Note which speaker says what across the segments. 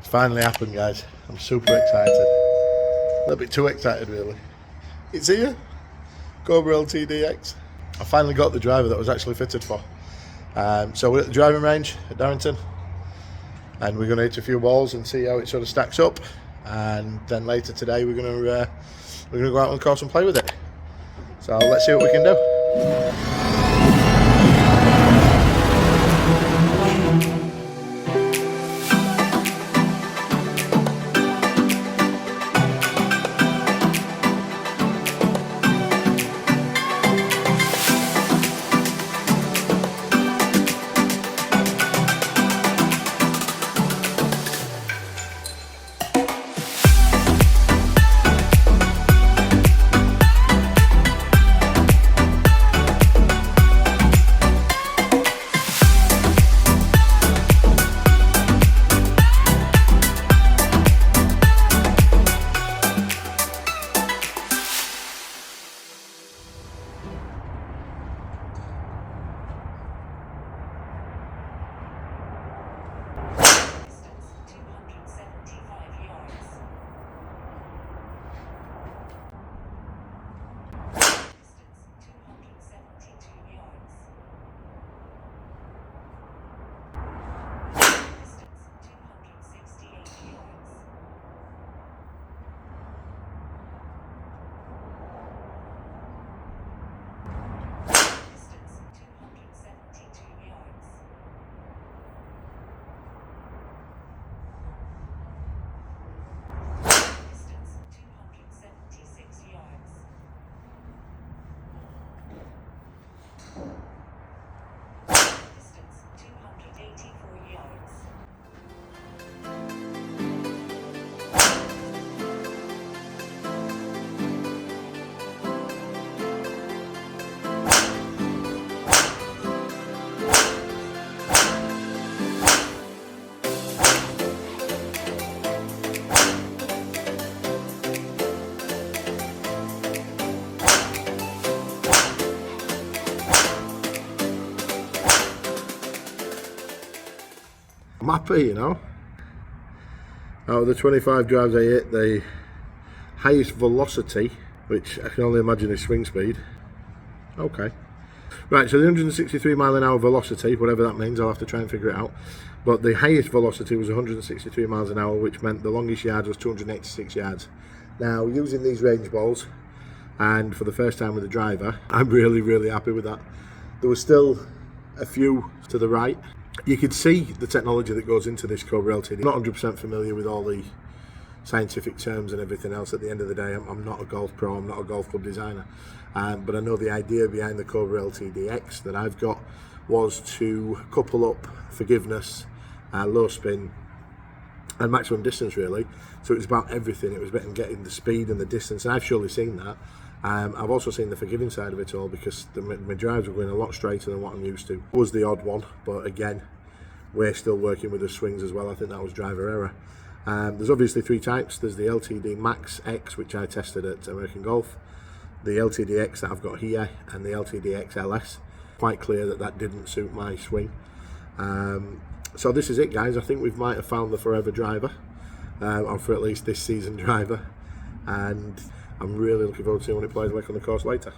Speaker 1: It's finally happened, guys. I'm super excited. A little bit too excited, really. It's here. Cobra LTDx. I finally got the driver that was actually fitted for. So we're at the driving range at Darrington, and we're going to hit a few balls and see how it sort of stacks up. And then later today we're going to go out on the course and play with it. So let's see what we can do. I'm happy, you know. Out of the 25 drives I hit, the highest velocity, which I can only imagine is swing speed. Okay. Right, so the 163 mile an hour velocity, whatever that means, I'll have to try and figure it out. But the highest velocity was 163 miles an hour, which meant the longest yard was 286 yards. Now, using these range balls, and for the first time with the driver, I'm really happy with that. There was still a few to the right. You could see the technology that goes into this Cobra LTD. I'm not 100% familiar with all the scientific terms and everything else. At the end of the day, I'm not a golf pro, I'm not a golf club designer, but I know the idea behind the Cobra LTDx that I've got was to couple up forgiveness, low spin and maximum distance, really. So it was about everything. It was about getting the speed and the distance, and I've surely seen that. I've also seen the forgiving side of it all, because my drives were going a lot straighter than what I'm used to. It was the odd one, but again, we're still working with the swings as well. I think that was driver error. There's obviously three types. There's the LTD Max X, which I tested at American Golf, the LTDX that I've got here, and the LTDX LS. Quite clear that that didn't suit my swing. So this is it, guys. I think we might have found the forever driver, or for at least this season driver, and I'm really looking forward to seeing what it plays like on the course later.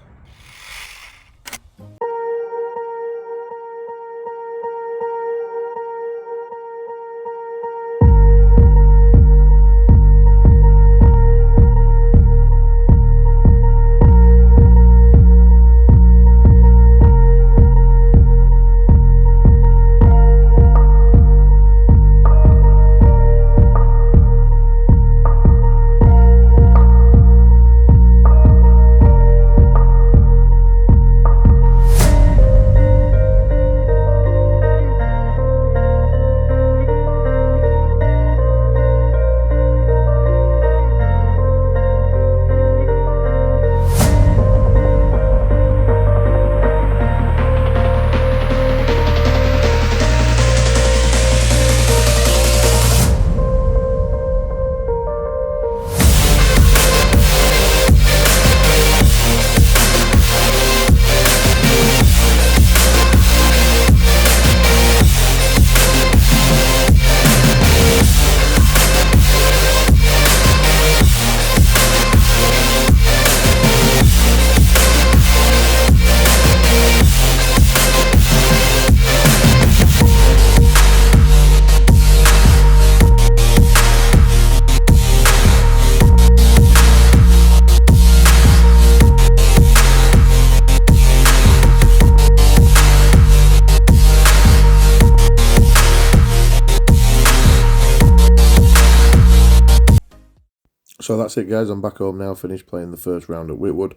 Speaker 1: So that's it, guys. I'm back home now, finished playing the first round at Whitwood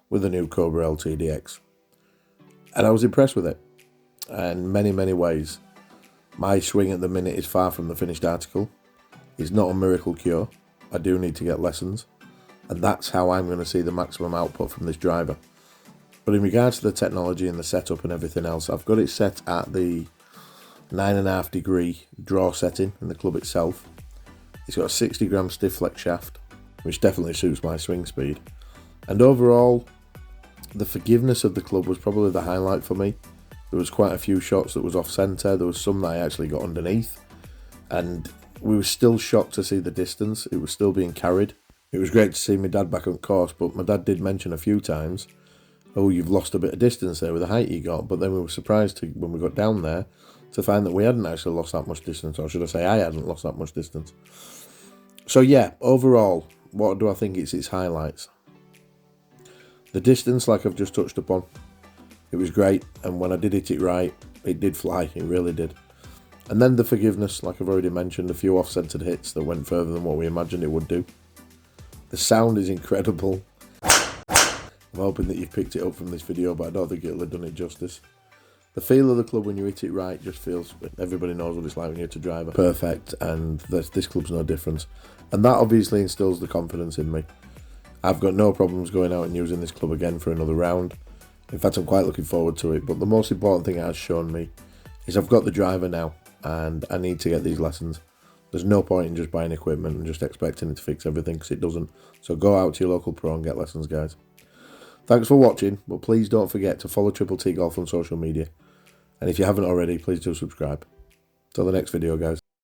Speaker 1: with the new Cobra LTDx. And I was impressed with it in many, many ways. My swing at the minute is far from the finished article. It's not a miracle cure. I do need to get lessons. And that's how I'm going to see the maximum output from this driver. But in regards to the technology and the setup and everything else, I've got it set at the 9.5 degree draw setting in the club itself. It's got a 60 gram stiff flex shaft, which definitely suits my swing speed. And overall, the forgiveness of the club was probably the highlight for me. There was quite a few shots that was off centre. There was some that I actually got underneath. And we were still shocked to see the distance. It was still being carried. It was great to see my dad back on course, but my dad did mention a few times, oh, you've lost a bit of distance there with the height you got. But then we were surprised when we got down there to find that we hadn't actually lost that much distance, or should I say I hadn't lost that much distance. So yeah, overall, what do I think it's its highlights? The distance, like I've just touched upon, it was great, and when I did hit it right, it did fly, it really did. And then the forgiveness, like I've already mentioned, a few off-centered hits that went further than what we imagined it would do. The sound is incredible. I'm hoping that you've picked it up from this video, but I don't think it'll have done it justice. The feel of the club when you hit it right just feels, everybody knows what it's like when you hit a driver. Perfect, and this club's no difference. And that obviously instills the confidence in me. I've got no problems going out and using this club again for another round. In fact, I'm quite looking forward to it. But the most important thing it has shown me is I've got the driver now, and I need to get these lessons. There's no point in just buying equipment and just expecting it to fix everything, because it doesn't. So go out to your local pro and get lessons, guys. Thanks for watching, but please don't forget to follow Triple T Golf on social media. And if you haven't already, please do subscribe. Till the next video, guys.